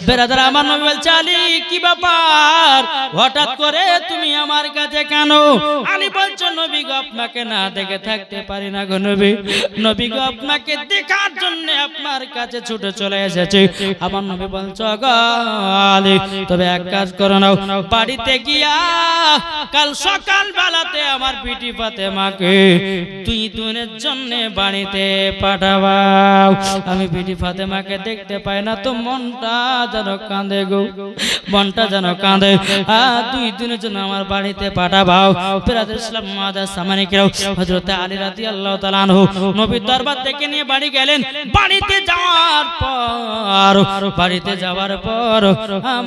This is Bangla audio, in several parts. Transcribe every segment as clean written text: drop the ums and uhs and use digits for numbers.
বেরাদার আমার নবী বলছে আলী কি ব্যাপার হঠাৎ করে তুমি আমার কাছে কেন? আলী বলছে নবী গো আপনাকে না দেখে থাকতে পারি না গো নবী। নবী গো আপনাকে দেখার জন্য আপনার কাছে ছুটে চলে এসেছি। আমার নবী বলছে গো আলী তবে এক কাজ করো নাও, বাড়িতে গিয়া কাল সকাল বেলাতে আমার বিটি ফাতেমাকে 2 দিনের জন্য বাড়িতে পাঠাও। আমি বিটি ফাতেমাকে দেখতে পাই না তো মনটা যেন কাঁদে গো, মনটা যেন কাঁদে। 2 দিনের জন্য আমার বাড়িতে পাঠাও। বিরাদর ইসলাম মুআদ্দাস সামানিকেরাও হযরত আলী রাদিয়াল্লাহু তাআলা আনহু নবীর দরবার থেকে নিয়ে বাড়ি গেলেন। বাড়িতে যাওয়ার পর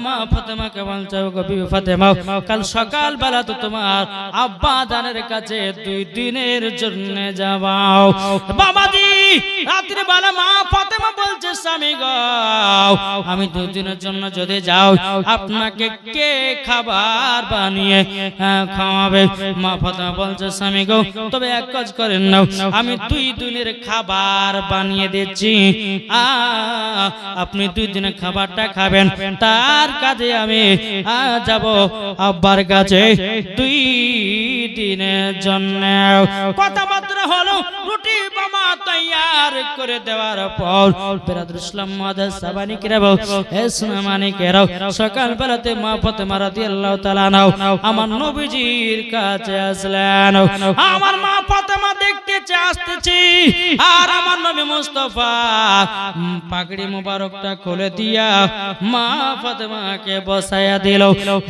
মা ফাতেমাকে বলছে গো বিবি ফাতেমা কাল সকাল বেলা তো তোমার আব্বা জানের কাছে 2 দিনের জন্য যাও। বাবাজি রাত্রি বেলা মা ফাতেমা বলছে স্বামী গো আমি 2 দিনের জন্য যদি যাও আপনাকে কে খাবার বানিয়ে খাওয়াবে? মা ফাতেমা বলছে স্বামী গো তবে এক কাজ করেন না, আমি 2 দিনের খাবার বানিয়ে দিচ্ছি, আপনি 2 দিনের খাবারটা খাবেন, তার কাজে আমি যাব আব্বার কাছে 2 দিনের জন্য। কথাবার্তা হলো রুটি বাবা তৈয়ার করে দেওয়ার পর বিরাদর ইসলাম মুআদ্দাস সাবানিকেরাও মানিকেরাও সকাল বেলাতে মা ফাতেমা রাদিয়াল্লাহু তাআলা আনহা আমার নবীজির কাছে আসলেন। আমার মা ফাতেমা দেখতেছে আসতেছি আর আমার নবী মুস্তাফা পাগড়ি মোবারকটা খুলে দিয়া মা ফাতেমাকে বসায়া দিল।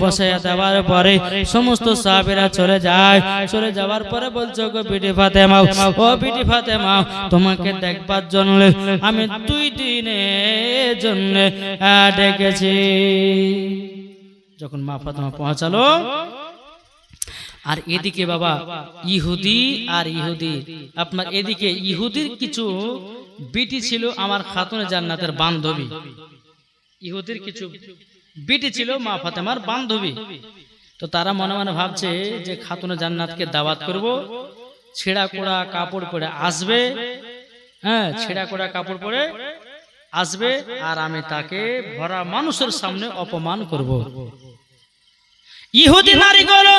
বসায়া দেওয়ার পরে সমস্ত সাহাবীরা চলে যায়। চলে যাওয়ার পরে বলছো গো বিটি ফাতেমা ও বিটি ফাতেমা তোমাকে দেখবার জন্য আমি 2 দিনের জন্য ডেকেছি। যখন মা ফাতেমা পৌঁছালো আর এদিকে বাবা ইহুদি আর ইহুদি আপনার এদিকে ইহুদির কিছু বিটি ছিল আমার খাতুনে জান্নাতের বান্ধবী। ইহুদির কিছু বিটি ছিল মা ফাতেমার বান্ধবী। তো তারা মনে মনে ভাবছে যে খাতুনে জান্নাতকে দাওয়াত করব, ছেঁড়া কোড়া কাপড় পরে আসবে, ছেঁড়া কোড়া কাপড় পরে আসবে আর আমি তাকে ভরা মানুষের সামনে অপমান করব। ইহুদি নারীগুলো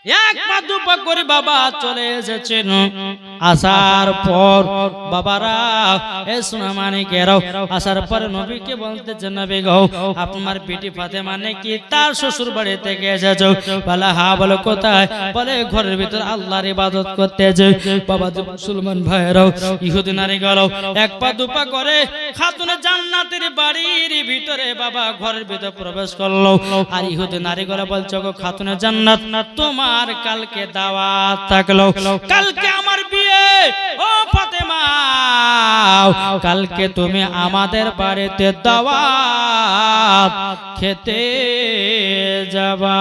1 পা 2 পা করে বাবা চলে এসেছেন। আসার পর বাবারা মানিকেরাও আসার পরে নবীকে বলতেছে নবী গো আপনার বিটি ফাতেমা নাকি তার শ্বশুর বাড়ি থেকে এসেছো? বলে হ্যাঁ। বলে কোথায়? বলে ঘরের ভিতর আল্লাহর ইবাদত করতেছে। বাবা মুসলমান ভাইরাও ইহুদি নারীগুলো 1 পা 2 পা করে খাতুনে জান্নাতের বাড়ির ভিতরে বাবা ঘরের ভিতর প্রবেশ করলো। আর ইহুদি নারীগুলো বলছো গো খাতুনে জান্নাত তোমার কালকে দাওয়াত থাকলো, কালকে আমার বিয়ে। ও ফাতেমা কালকে তুমি আমাদের বাড়িতে দাওয়াত খেতে যাবা।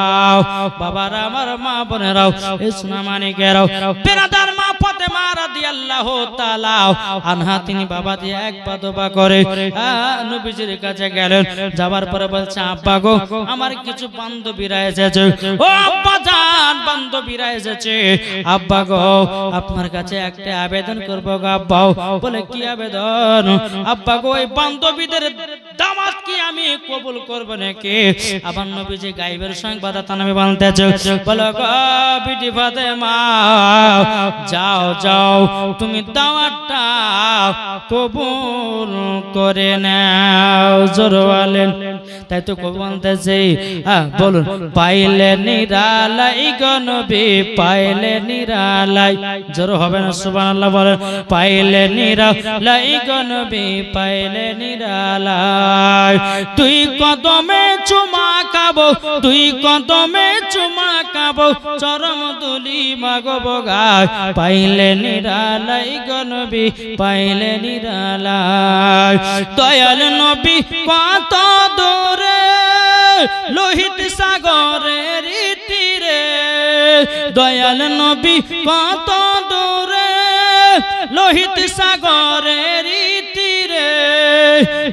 বাবারা আমার মা বোনেরাও মানিকেরাও বেরাদার মা ফাতেমা রাদিয়াল্লাহু তাআলা আনহা তিনি বাবা দিয়ে 1 পা 2 পা করে নবীজির কাছে গেলেন। যাওয়ার পরে বলছে আব্বা গো আমার কিছু বান্ধবীরা এসেছে। ও আব্বা জান বান্ধবীরা এসেছে। আব্বা গো আপনার কাছে একটা আবেদন করব গো আব্বা। বলে কি আবেদন? আব্বা গো এই বান্ধবীদের দাওয়াত কি আমি কবুল করব নাকি? আবার নবীজি গায়বের সংবাদ তানবী বলতেছে বলে গো বিটি ফাতেমা যাও যাও তুমি দাওয়াতটা কবুল করে নাও। জোরে বলেন তাই তো কবুল বলতেছে বলুন পাইলে নিরালাই গো নবী পাইলে নিরালাই। জোরে হবে না সুবহানাল্লাহ বলেন পাইলে নিরালাই গো নবী পাইলে নিরালাই। 2 কদমে চুমা খাবো 2 কদমে চুমা খাবো চরম দুলি মাগব গায় পাইলে নিরালাই গো নবী পাইলে নিরালাই। দয়াল নবী কত দূরে লোহিত সাগরের তীরে, দয়াল নবী কত দূরে লোহিত সাগরের তীরে,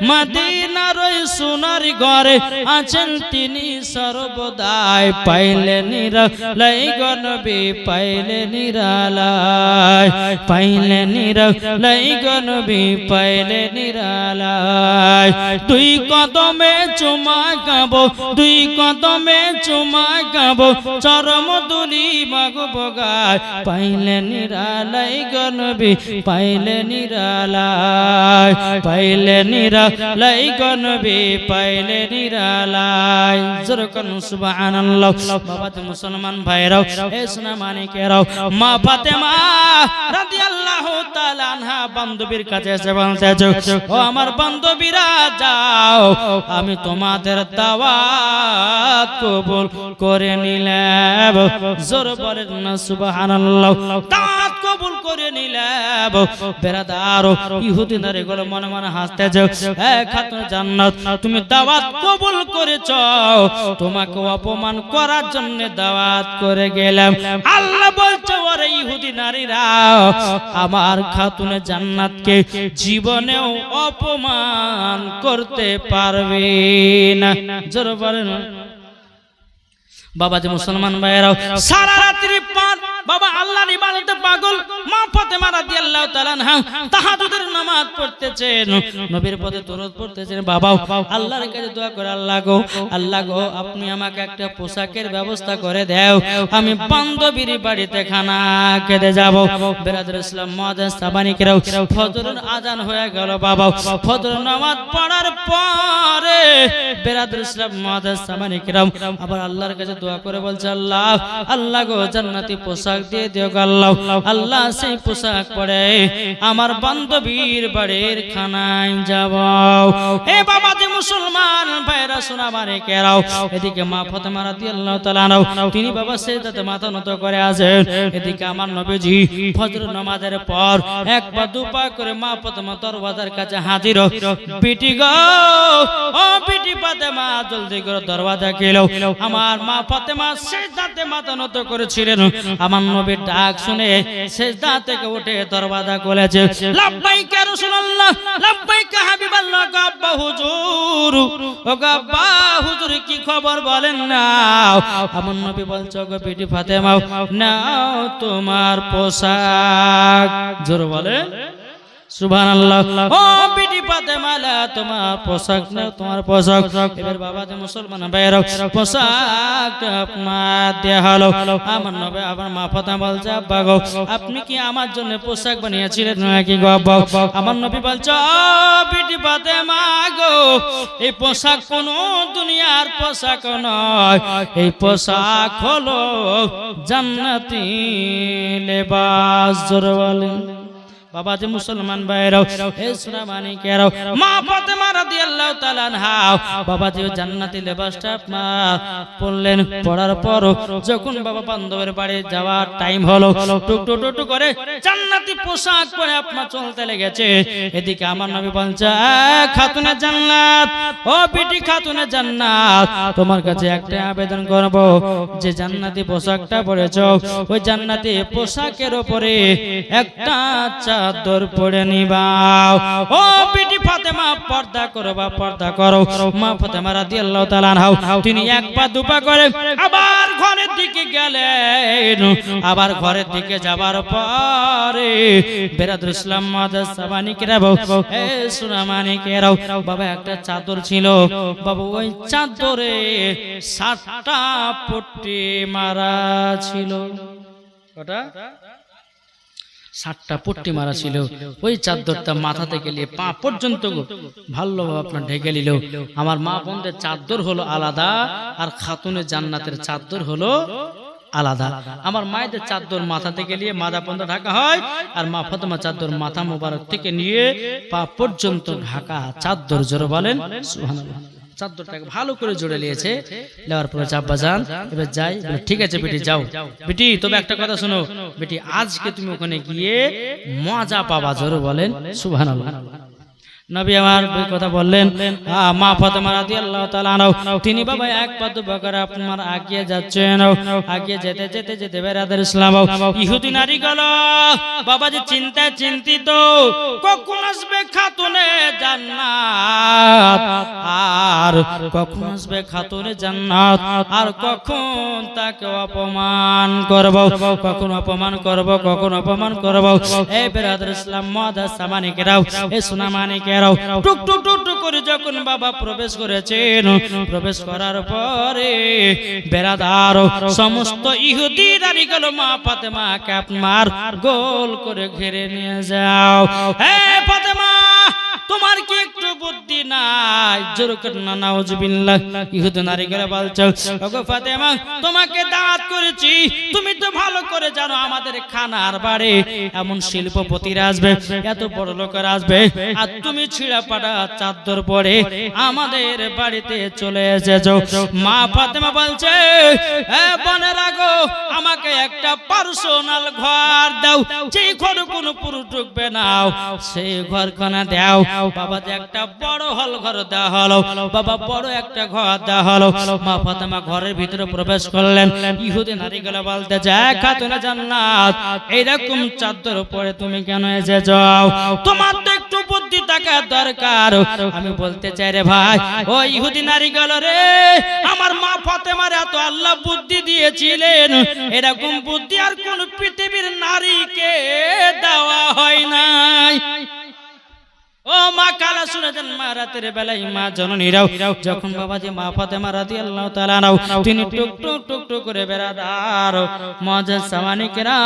মদিনার ওই সোনার ঘরে আছেন তিনি সর্বদাই, পাইলে নিরালাই গো নবী পাইলে নিরালাই, পাইলে নিরালাই গো নবী পাইলে নিরালাই। দুই কদমে চুমা গাবো, দুই কদমে চুমা গাবো, চরম দুলি মাগব গায়, পাইলে নিরালাই গো নবী পাইলে নিরালাই, পাইলে নিরালাই গো নবী পাইলে নিরালাই। জোরে করুন সুবহানাল্লাহ। বাবা মুসলমান ভাইরাও, এ সোনা মানিকেরাও, মা ফাতেমা রাদিয়াল্লাহু তাআলা আনহা বান্ধবীর কাছে এসে বলতেছে, ও আমার বান্ধবীরা যাও, আমি তোমাদের দাওয়াত কবুল করে নিলাম। জোরে বলেন না সুবহানাল্লাহ। দাওয়াত কবুল করে নিলাম। বেরাদার ইহুদি নারীগুলো মনে মনে হাসতেছে, হে খাতুন জান্নাত, তুমি দাওয়াত কবুল করেছো, তোমাকে অপমান করার জন্য দাওয়াত করে গেলাম। আল্লাহ বলছে, ওরে ইহুদি নারীরা, আমার খাতুন জান্নাতকে জীবনেও অপমান করতে পারবে না। জোরে বলেন। বাবা যে মুসলমান ভাইরাও, সারা রাত্রি বাবা আল্লাহর ইবাদতে পাগল। মা ফাতেমা রাদিয়াল্লাহু তাআলা আনহা তাহাজ্জুদের নামাজ পড়তেছেন, নবীর পথে দরুদ পড়তেছেন। বাবা আল্লাহর কাছে দোয়া করে, আল্লাহ গো, আল্লাহ গো, আপনি আমাকে একটা পোশাকের ব্যবস্থা করে দাও, আমি বান্ধবীর বাড়িতে খানা খেতে যাব। বেরাদর ইসলাম মুআজ্জাজ সাবানিকেরাও, ফজরের আজান হয়ে গেল। বাবা ফজর নামাজ পড়ার পরে বেরাদর ইসলাম মুআজ্জাজ সাবানিকেরাও আবার আল্লাহর কাছে দোয়া করে বলছে, আল্লাহ, আল্লাহ গো, জান্নাতি পোশাক দিয়ে দিও আল্লাহ। আল্লাহ সেই পোশাক পরে আমার বান্ধবীর বাড়ির খানায় যাব। এ বাবা যে মুসলমান ভাইরা সোনা মানিকেরাও, এদিকে মা ফাতেমা রাদিয়াল্লাহু তাআলা আনহা তিনি বাবা সিজদাতে মাথা নত করে আছেন। এদিকে আমার নবীজি ফজর নামাজের পর এক পা দু পা করে মা ফাতেমা দরওয়াজার কাছে হাজির। পিটি গো, ও পিটি ফাতেমা, জলদি করে দরওয়াজা খুলো। আমার মা ফাতেমা সিজদাতে মাথা নত করেছিলেন। আমার নবীর ডাক শুনে সিজদা থেকে উঠে দরওয়াজা খুলেছে। লাব্বাইক ইয়া রাসূলুল্লাহ, লাব্বাইক হাবিবাল্লাহ। গাব্বা হুজুর, ও গাব্বা হুজুর, কি খবর বলেন না? আমার নবী বলছে, গো বিটি ফাতেমা, নাও তোমার পোশাক। জোরে বলেন সুবহানাল্লাহ। ও বিটি ফাতেমা, তোমার পোশাক নাও, তোমার পোশাক। এবার বাবা যে মুসলমান ভাইরা, পোশাক আপনার দেয়া হলো। আমার নবী আবার মা ফাতেমা বলছে, আব্বা গো, আপনি কি আমার জন্য পোশাক বানিয়েছিলেন নাকি গো আব্বা? আমার নবী বলছে, ও বিটি ফাতেমা গো, এই পোশাক কোনো দুনিয়ার পোশাক নয়, এই পোশাক হলো জান্নাতি লেবাস। জোরে বলেন। বাবা যে মুসলমান ভাইরাও, হে সোনা মানিকেরাও, মা ফাতেমা রাদিয়াল্লাহু তাআলা আনহা বাবা যে জান্নাতি লেবাসটা আপনার পরলেন। পরার পর যখন বাবা বান্ধবের বাড়ি যাওয়ার টাইম হলো, টুক টুক টুক করে জান্নাতি পোশাক পরে আপনার চলতে লেগেছে। এদিকে আমার নবী বলছে, খাতুনে জান্নাত, ও বিটি খাতুনে জান্নাত, তোমার কাছে একটা আবেদন করব, যে জান্নাতি পোশাকটা পরেছো, ওই জান্নাতি পোশাকের উপরে একটা চাদর পরে নিবাও। ও বিটি ফাতেমা, পর্দা করো বা পর্দা করো। মা ফাতেমা রাদিয়াল্লাহু তাআলা আনহা তিনি এক পা দুপা করে আবার ঘরের দিকে গেলেন। আবার ঘরের দিকে যাবার পরে বেরাদুল ইসলাম মুআজ্জাজ সাবানিকেরাও, এ সোনা মানিকেরাও, বাবা একটা চাদর ছিল। বাবা ওই চাদরে 7টা পট্টি মারা ছিল। কটা? 7টা পট্টি মারা ছিল। ওই চাদরটা মাথা থেকে নিয়ে পা পর্যন্ত ভালোভাবে আপনার ঢেকে নিল। আমার মা বোনদের চাদর হলো আলাদা, আর খাতুনে জান্নাতের চাদর হলো আলাদা। আমার মায়েদের চাদর মাথা থেকে নিয়ে মাথা পর্যন্ত ঢাকা হয়, আর মা ফাতেমা চাদর মাথা মোবারক থেকে নিয়ে পা পর্যন্ত ঢাকা চাদর। জোরে বলেন সুবহানাল্লাহ। চাদরটাকে ভালো করে জোড়ে নিয়েছে। নেওয়ার পরে আব্বা যান, এবার যাই। ঠিক আছে বেটি, যাও বেটি, তবে একটা কথা শোনো বেটি, আজকে তুমি ওখানে গিয়ে মজা পাবা। জোরে বলেন সুবহানাল্লাহ। নবী আমার কথা বললেন। মা ফাতেমা রাদিয়াল্লাহু তাআলা আনহা তিনি বাবা এক পা দুপা করে আপনার আগিয়ে যাচ্ছেন। আগিয়ে যেতে যেতে যেতে বেরাদার ইসলাম ইহুদি নারী গেল বাবা যে চিন্তায় চিন্তিত, কখন আসবে খাতুনে জান্নাত। কখন আসবে খাতুনে জান্নাত আর কখন তাকে অপমান করব, কখন অপমান করব, কখন অপমান করব। এই বেরাদার ইসলাম মুআদ্দাস সামানিকেরাও, এই সোনামানিকেরাও, টুক টুক টুক টুক করে যখন বাবা প্রবেশ করেছেন, প্রবেশ করার পরে বেরাদার সমস্ত ইহুদি দাঁড়িয়ে মা ফাতেমাকে আপনার গোল করে ঘিরে নিয়ে যাও। হে ফাতেমা, তোমার কি একটু বুদ্ধি নাই? জোর করে না নাউজুবিল্লাহ। ইহুদি নারী গেলে বলছো, ওগো ফাতেমা, তোমাকে দাওয়াত করেছি, তুমি তো ভালো করে জানো আমাদের খানার বাড়ি এমন শিল্পপতিরা আসবে, এত বড় লোকেরা আসবে, আর তুমি ছিঁড়া পাটা চাদর পরে আমাদের বাড়িতে চলে এসেছো। মা ফাতেমা বলছে, এ বোনেরা গো, আমাকে একটা পার্সোনাল ঘর দাও, যে ঘরে কোনো পুরুষ ঢুকবে না, সেই ঘরখানা দাও। বাবা একটা বড় হল ঘর দেওয়া হলো, বাবা বড় একটা ঘর দেওয়া হলো। মা ফাতেমা ঘরের ভিতরে প্রবেশ করলেন। ইহুদি নারীগুলো বলতে যায়, খাতুনে জান্নাত, এইরকম চাদর পরে তুমি কেন এসেছো? তোমার তো একটু বুদ্ধি থাকার দরকার। আমি বলতে চাই রে ভাই, ও ইহুদি নারীগুলো রে, আমার মা ফাতেমার এত আল্লাহ বুদ্ধি দিয়েছিলেন, এরকম বুদ্ধি আর কোন পৃথিবীর নারীকে দেওয়া হয় নাই। ও মা কালা শুনেছেন, মা রাতের বেলায় মা জননীরাও যখন বাবাজি মা ফাতেমা রাদিয়াল্লাহু তাআলা নাও, তিনি টুক টুক টুক টুক করে বেরাদার মুআদ্দাস সামানিকেরা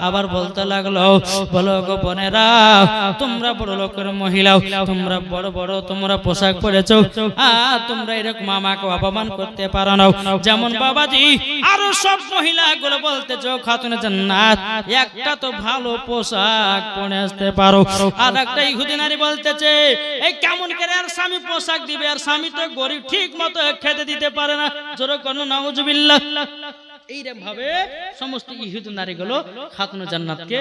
আবার বলতে লাগলো, বলো গো বোনেরা, তোমরা বড় লোকের মহিলা, তোমরা বড় বড় তোমরা পোশাক পরেছো, তোমরা এরকম আমাকে অপমান করতে পারো না। যেমন বাবাজি আরো সব মহিলাগুলো বলতেছো, খাতুনে জান্নাত একটা তো ভালো পোশাক পরে আসতে পারো, আর একটা ইহুদি নারী বলতেছে, এই কেমন করে আর স্বামী পোশাক দিবে, আর স্বামী তো গরিব, ঠিক মতো খেতে দিতে পারে না। জোরে করুন নাউজুবিল্লাহ। এইরকম ভাবে সমস্ত ইহুদি নারীগুলো খাতুনে জান্নাতকে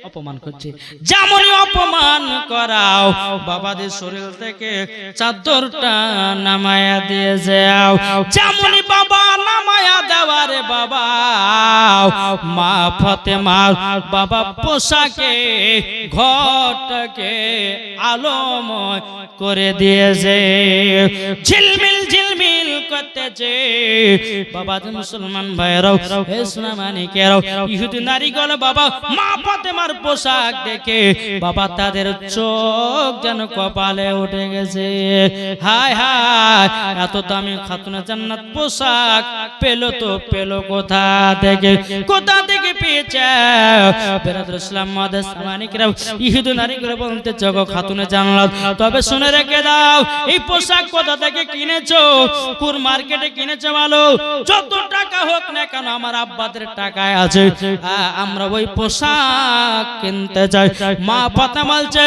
অপমান করছে। যেমনই অপমান করাও, বাবাদের শরীর থেকে চাদরটা নামায়া দিয়ে যাও। যেমনই বাবা নামায়া দেওয়ারে বাবা মা ফাতেমার বাবা পোশাকে ঘরটাকে আলোময় করে দিয়েছে, ঝিলমিল ঝিলমিল করতেছে। বাবা মুসলমান ভাইরাও, হে সোনামানিকেরাও, ইহুদি নারীগুলো বাবা মা ফাতেমার পোশাক দেখে বাবা তাদের চোখ যেন কপালে উঠে গেছে। হায় হায়, এত দামি খাতুনে জান্নাত পোশাক পেলো তো পেলো কোথা থেকে, কোথা থেকে পেয়েছে? বেরাদুল ইসলাম মুআদ্দাস সামানিকেরাও, ইহুদি নারীগুলো বলতে জগ খাতুনে জান্নাত, তবে শুনে রেখে দাও, এই পোশাক কোথা থেকে কিনেছো? কোন মার্কেটে কিনেছো? ভালো, যত টাকা হোক না কেন, আমার আব্বাদের টাকায় আছে, আমরা ওই পোশাক কিনতে চাই। মা ফাতেমা বলছে,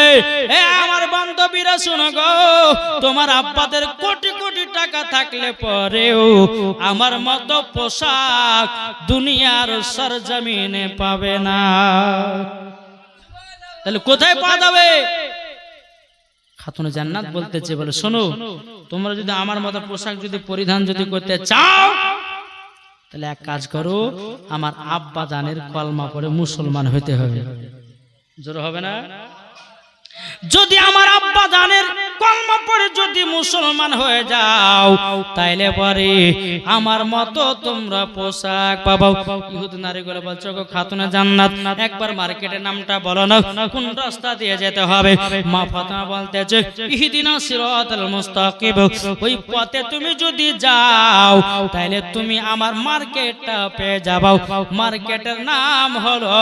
এ আমার বান্ধবীরা শোনো গো, তোমার আব্বাদের কোটি কোটি টাকা থাকলে পরেও আমার মতো পোশাক দুনিয়ার সরজমিনে পাবে না। তাহলে কোথায় পাওয়া যাবে? খাতুনে জান্নাত বলতেছে, বলে শোনো, তোমরা যদি আমার মতো পোশাক যদি পরিধান যদি করতে চাও, তাহলে এক কাজ করো, আমার আব্বা জানের কলমা পড়ে মুসলমান হইতে হবে। জোর হবে না? যদি আমার আব্বা জানের কলমা পড়ে যদি মুসলমান হয়ে যাও, তাইলে পরে আমার মতো তোমরা পোশাক পাবো। ইহুদি নারীগুলো বলছো, গো খাতুনে জান্নাত, একবার মার্কেটের নামটা বলো না, কোন রাস্তা দিয়ে যেতে হবে? মা ফাতেমা বলতেছে, ইহদিনাস সিরাতাল মুস্তাকিম, ওই পথে তুমি যদি যাও তাইলে তুমি আমার মার্কেটটা পেয়ে যাও। মার্কেটের নাম হলো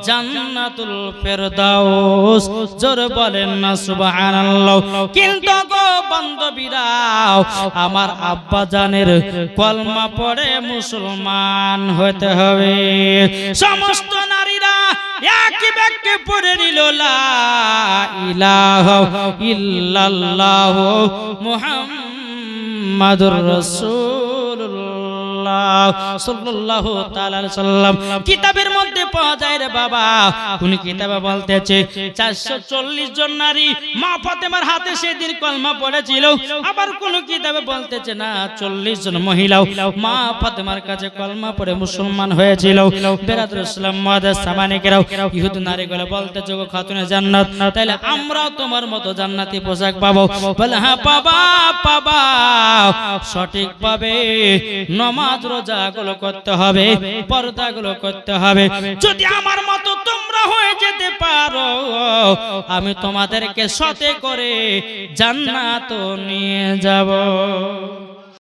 জান্নাতুল ফেরদাউস। জোরে বলেন না সুবহানাল্লাহ। কিন্তু গো বান্ধবীরা, আমার আব্বা জানের কলমা পড়ে মুসলমান হতে হবে। সমস্ত নারীরা একই বাক্যে পড়ে নিল, লা ইলাহা ইল্লাল্লাহ মুহাম্মাদুর রাসূলুল্লাহ। রাসূলুল্লাহ সাল্লাল্লাহু তাআলা আলাইহি সাল্লাম কিতাবের মধ্যে পাওয়া যায় রে বাবা। কোন কিতাবে বলতেছে 440 জন নারী মা ফাতেমার হাতে সেদিন কলমা পড়েছিল। আবার কোন কিতাবে বলতেছে না 40 জন মহিলাও মা ফাতেমার কাছে কলমা পড়ে মুসলমান হয়েছিল। বেরাদুল ইসলাম মুআদ্দাস সামানিকেরাও ইহুদি নারীগুলো বলতেছে গো খাতুনে জান্নাত, তাহলে আমরাও তোমার মতো জান্নাতি পোশাক পাবো? বলে হ্যাঁ পাবা পাবা, সঠিকভাবে নামাজ রোজাগুলো করতে হবে, পর্দাগুলো করতে হবে। যদি আমার মতো তোমরা হয়ে যেতে পারো আমি তোমাদেরকে সাথে করে জান্নাত নিয়ে যাব।